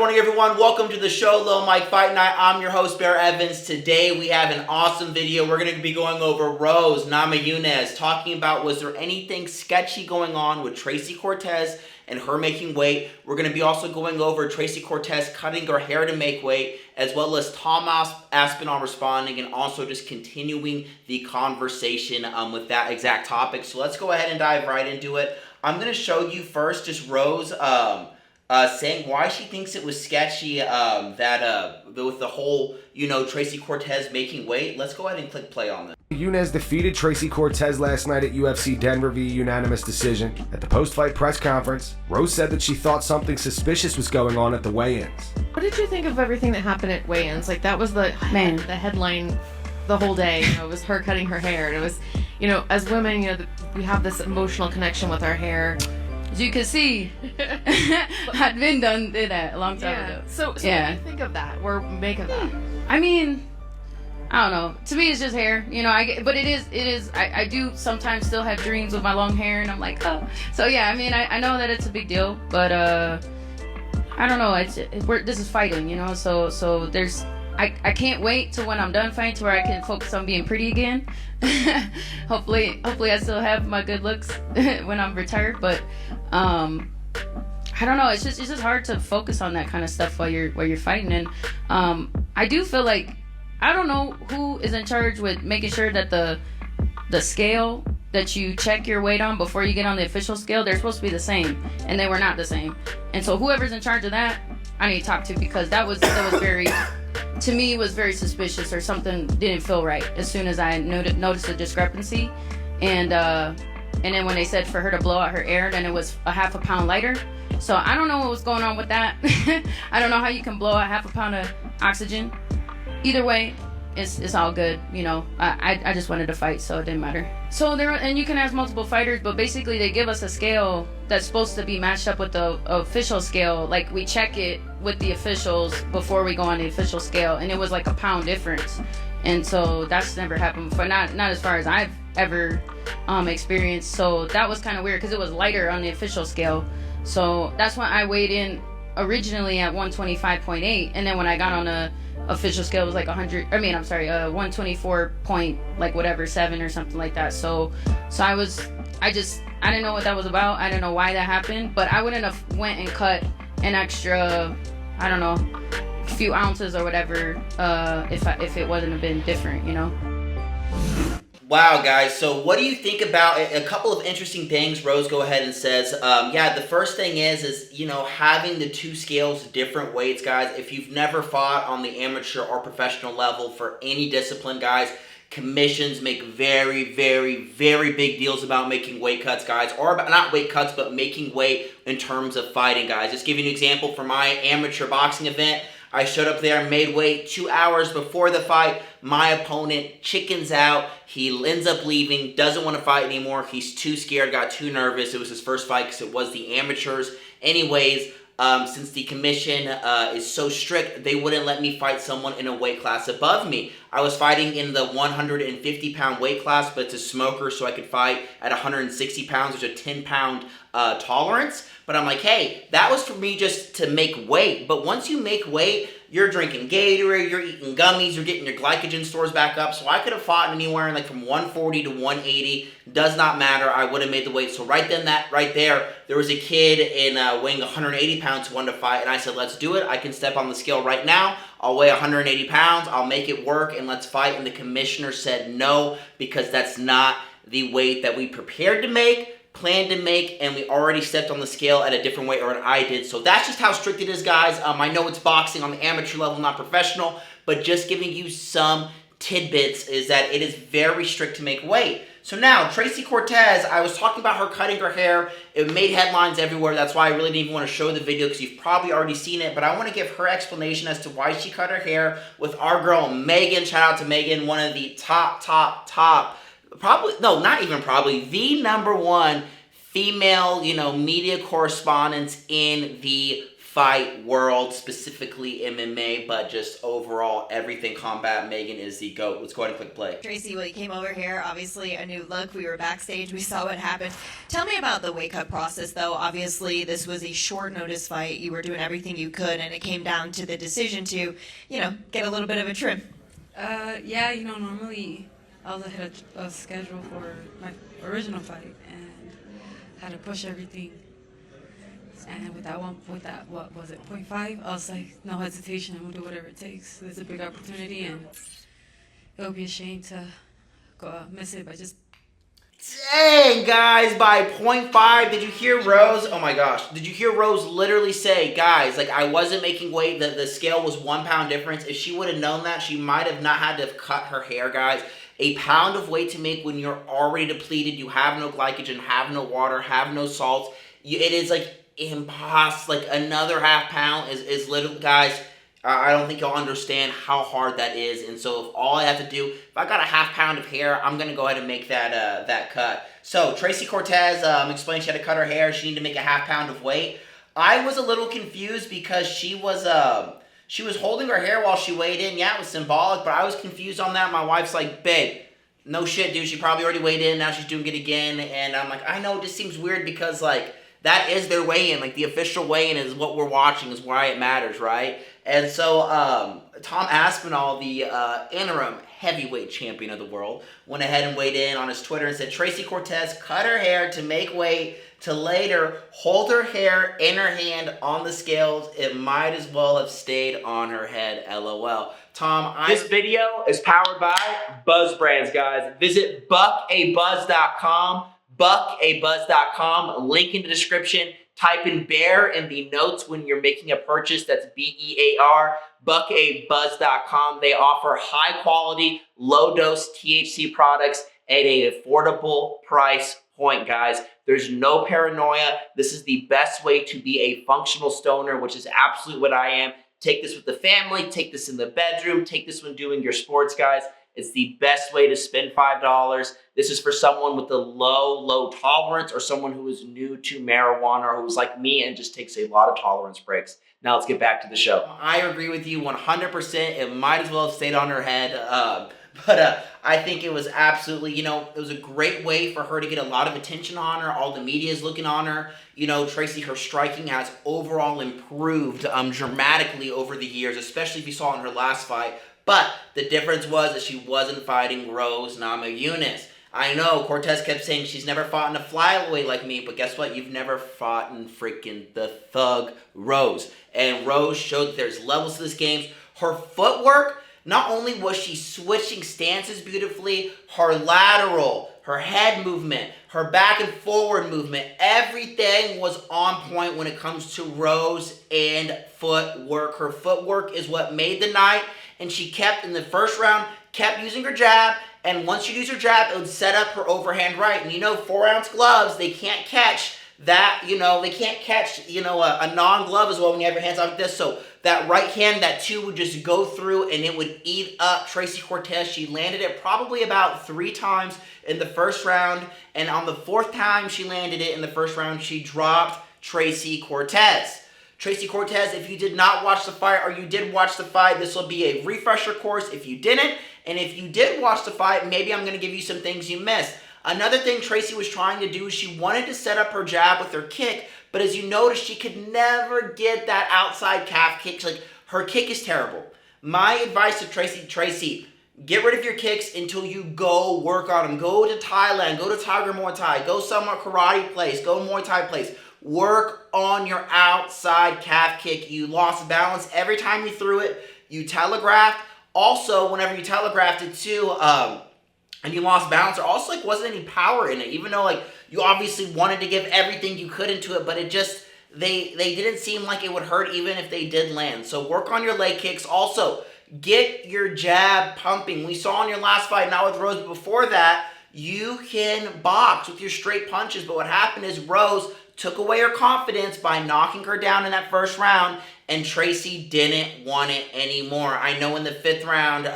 morning, everyone. Welcome to the show, Low Mike Fight Night. I'm your host, Bear Evans. Today, we have an awesome video. We're going to be going over Rose Namajunas, talking about was there anything sketchy going on with Tracy Cortez and her making weight. We're going to be also going over Tracy Cortez cutting her hair to make weight, as well as Tom Aspinal responding, and also just continuing the conversation with that exact topic. So let's go ahead and dive right into it. I'm going to show you first just Rose saying why she thinks it was sketchy with the whole, Tracy Cortez making weight. Let's go ahead and click play on this. Namajunas defeated Tracy Cortez last night at UFC Denver via unanimous decision. At the post-fight press conference, Rose said that she thought something suspicious was going on at the weigh-ins. What did you think of everything that happened at weigh-ins? Like, that was the headline the whole day. It was her cutting her hair. And it was, as women, we have this emotional connection with our hair. As you can see, had been did that a long time ago. So what do you think of that, or make of that? I mean, I don't know. To me, it's just hair, but it is. I do sometimes still have dreams with my long hair, and I'm like, oh. So yeah, I mean, I know that it's a big deal, but I don't know. This is fighting, So there's. I can't wait till when I'm done fighting to where I can focus on being pretty again. hopefully I still have my good looks when I'm retired, but I don't know, it's just hard to focus on that kind of stuff while you're fighting. And I do feel like, I don't know who is in charge with making sure that the scale that you check your weight on before you get on the official scale, they're supposed to be the same, and they were not the same. And so whoever's in charge of that, I need to talk to, because that was very, to me, was very suspicious, or something didn't feel right as soon as I noticed a discrepancy. And then when they said for her to blow out her air, then it was a half a pound lighter. So I don't know what was going on with that. I don't know how you can blow out half a pound of oxygen. Either way, it's all good, I just wanted to fight, so it didn't matter. So and you can ask multiple fighters, but basically they give us a scale that's supposed to be matched up with the official scale. Like, we check it with the officials before we go on the official scale, and it was like a pound difference. And so that's never happened before, not as far as I've ever experienced. So that was kind of weird, because it was lighter on the official scale. So that's when I weighed in originally at 125.8, and then when I got on the official scale, it was like 124 point whatever 7 or something like that. So I didn't know what that was about. I didn't know why that happened, but I wouldn't have went and cut an extra, I don't know, few ounces or whatever if it wouldn't have been different, Wow, guys. So what do you think about a couple of interesting things? Rose go ahead and says, the first thing is having the two scales, different weights, guys. If you've never fought on the amateur or professional level for any discipline, guys, commissions make very, very, very big deals about making weight cuts, guys, or not weight cuts, but making weight in terms of fighting, guys. Just give you an example for my amateur boxing event. I showed up there, made weight 2 hours before the fight. My opponent chickens out. He ends up leaving, doesn't want to fight anymore. He's too scared, got too nervous. It was his first fight because it was the amateurs. Anyways, since the commission is so strict, they wouldn't let me fight someone in a weight class above me. I was fighting in the 150-pound weight class, but it's a smoker, so I could fight at 160 pounds. There's a 10-pound tolerance. But I'm like, hey, that was for me just to make weight. But once you make weight, you're drinking Gatorade, you're eating gummies, you're getting your glycogen stores back up. So I could have fought anywhere from 140 to 180. Does not matter. I would have made the weight. So right there was a kid weighing 180 pounds who wanted to fight. And I said, let's do it. I can step on the scale right now. I'll weigh 180 pounds. I'll make it work, and let's fight. And the commissioner said no, because that's not the weight that we prepared to make, planned to make, and we already stepped on the scale at a different weight, or I did. So that's just how strict it is, guys. I know it's boxing on the amateur level, not professional, but just giving you some tidbits is that it is very strict to make weight. So now, Tracy Cortez, I was talking about her cutting her hair. It made headlines everywhere. That's why I really didn't even want to show the video, because you've probably already seen it. But I want to give her explanation as to why she cut her hair with our girl, Megan. Shout out to Megan, one of the top, probably, no, not even probably, the #1 female, media correspondents in the fight world, specifically MMA, but just overall everything combat. Megan is the GOAT. Let's go ahead and click play. Tracy, well, you came over here, obviously a new look. We were backstage. We saw what happened. Tell me about the weight cut process, though. Obviously, this was a short notice fight. You were doing everything you could, and it came down to the decision to, get a little bit of a trim. Yeah, normally I was ahead of schedule for my original fight and had to push everything. And with that, what was it, 0.5? I was like, no hesitation, I'm gonna do whatever it takes. It's a big opportunity, and it would be a shame to miss it by just. Dang, guys, by 0.5, did you hear Rose? Oh my gosh, did you hear Rose literally say, guys, like, I wasn't making weight, the scale was 1 pound difference. If she would have known that, she might have not had to cut her hair, guys. A pound of weight to make when you're already depleted, you have no glycogen, have no water, have no salts. It is like impossible. Like, another half pound is literally, guys, I don't think y'all understand how hard that is. And so if all I have to do, if I got a half pound of hair, I'm gonna go ahead and make that cut. So Tracy Cortez explained she had to cut her hair. She needed to make a half pound of weight. I was a little confused because she was holding her hair while she weighed in. Yeah, it was symbolic, but I was confused on that. My wife's like, babe, no shit, dude. She probably already weighed in. Now she's doing it again. And I'm like, I know, it just seems weird because, like, that is their weigh-in. Like, the official weigh-in is what we're watching, is why it matters, right? And so Tom Aspinal, the interim heavyweight champion of the world, went ahead and weighed in on his Twitter and said, Tracy Cortez cut her hair to make weight to later hold her hair in her hand on the scales. It might as well have stayed on her head, LOL. Tom, this video is powered by Buzz Brands, guys. Visit buckabuzz.com. buckabuzz.com, link in the description. Type in bear in the notes when you're making a purchase. That's BEAR, buckabuzz.com. They offer high quality, low dose THC products at an affordable price point, guys. There's no paranoia. This is the best way to be a functional stoner, which is absolutely what I am. Take this with the family, take this in the bedroom, take this when doing your sports, guys. It's the best way to spend $5. This is for someone with a low tolerance, or someone who is new to marijuana, or who's like me and just takes a lot of tolerance breaks. Now let's get back to the show. I agree with you 100%. It might as well have stayed on her head. But I think it was absolutely, it was a great way for her to get a lot of attention on her. All the media is looking on her. Tracy, her striking has overall improved dramatically over the years, especially if you saw in her last fight. But the difference was that she wasn't fighting Rose Namajunas. I know Cortez kept saying she's never fought in a flyweight like me, but guess what? You've never fought in freaking the Thug Rose. And Rose showed that there's levels to this game. Her footwork, not only was she switching stances beautifully, her lateral, her head movement, her back and forward movement, everything was on point when it comes to Rose and footwork. Her footwork is what made the night. And she kept, in the first round, kept using her jab. And once you use her jab, it would set up her overhand right. And 4-ounce gloves, they can't catch that, they can't catch, a non-glove as well when you have your hands like this. So that right hand, that two would just go through and it would eat up Tracy Cortez. She landed it probably about 3 times in the first round. And on the 4th time she landed it in the first round, she dropped Tracy Cortez. Tracy Cortez, if you did not watch the fight or you did watch the fight, this will be a refresher course if you didn't. And if you did watch the fight, maybe I'm going to give you some things you missed. Another thing Tracy was trying to do is she wanted to set up her jab with her kick, but as you notice, she could never get that outside calf kick. Like, her kick is terrible. My advice to Tracy, get rid of your kicks until you go work on them. Go to Thailand, go to Tiger Muay Thai, go somewhere karate place, go Muay Thai place. Work on your outside calf kick. You lost balance every time you threw it. You telegraphed. Also, whenever you telegraphed it too, and you lost balance, there also wasn't any power in it. Even though you obviously wanted to give everything you could into it, but it just they didn't seem like it would hurt even if they did land. So work on your leg kicks. Also, get your jab pumping. We saw in your last fight, not with Rose, but before that, you can box with your straight punches. But what happened is Rose took away her confidence by knocking her down in that first round, and Tracy didn't want it anymore. I know in the 5th round,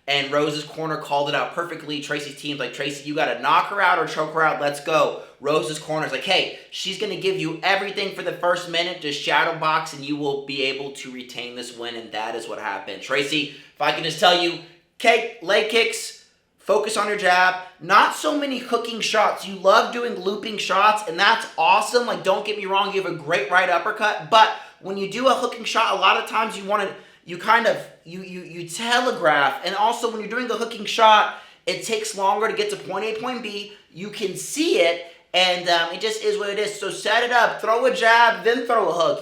and Rose's corner called it out perfectly. Tracy's team's like, Tracy, you got to knock her out or choke her out. Let's go. Rose's corner's like, hey, she's going to give you everything for the first minute. Just shadow box, and you will be able to retain this win, and that is what happened. Tracy, if I can just tell you, leg kicks, focus on your jab. Not so many hooking shots. You love doing looping shots, and that's awesome. Like, don't get me wrong, you have a great right uppercut, but when you do a hooking shot, a lot of times you telegraph, and also when you're doing the hooking shot, it takes longer to get to point A, point B. You can see it, and it just is what it is. So set it up, throw a jab, then throw a hook,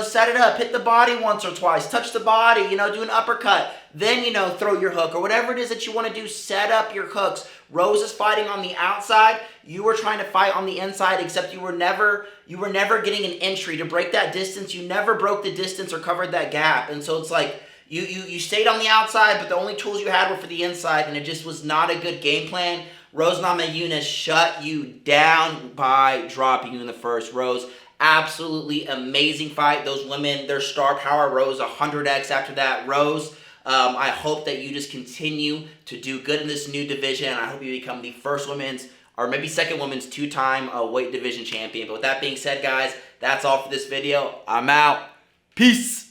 set it up, hit the body once or twice, touch the body, do an uppercut, then, throw your hook, or whatever it is that you want to do, set up your hooks. Rose is fighting on the outside, you were trying to fight on the inside, except you were never getting an entry to break that distance. You never broke the distance or covered that gap, and so it's like, you stayed on the outside, but the only tools you had were for the inside, and it just was not a good game plan. Rose Namajunas shut you down by dropping you in the first. Rose, absolutely amazing fight. Those women, their star power rose 100x after that. Rose, I hope that you just continue to do good in this new division. I hope you become the first women's, or maybe second women's, 2-time weight division champion. But with that being said, guys, that's all for this video. I'm out. Peace.